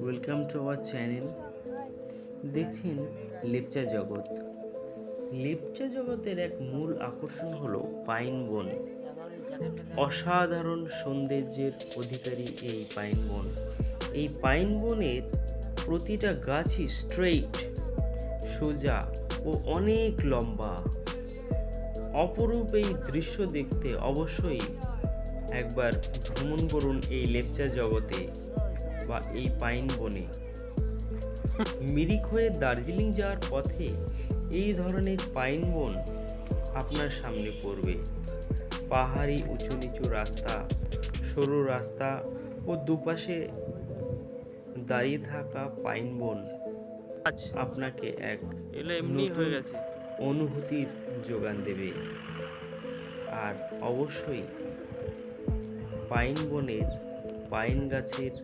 Welcome to our channel. দেখছেন লেপচা জগৎ। লেপচা জগতের এক মূল আকর্ষণ হলো পাইন বন। অসাধারণ সৌন্দর্যের অধিকারী এই পাইন বন। এই পাইন বনের প্রতিটা গাছই স্ট্রেইট, সোজা ও অনেক লম্বা। অপরূপ এই দৃশ্য দেখতে অবশ্যই একবার ভ্রমণ করুন এই লেপচা জগতে বা এই পাইন বনে। মিরিক হয়ে দার্জিলিং যাওয়ার পথে এই ধরনের পাইন বন আপনার সামনে পড়বে। পাহাড়ি উঁচু নিচু রাস্তা, সরু রাস্তা ও দুপাশে দাঁড়িয়ে থাকা পাইন বন আপনাকে এক নতুন অনুভূতির যোগান দেবে। আর অবশ্যই পাইন বনের পাইন গাছের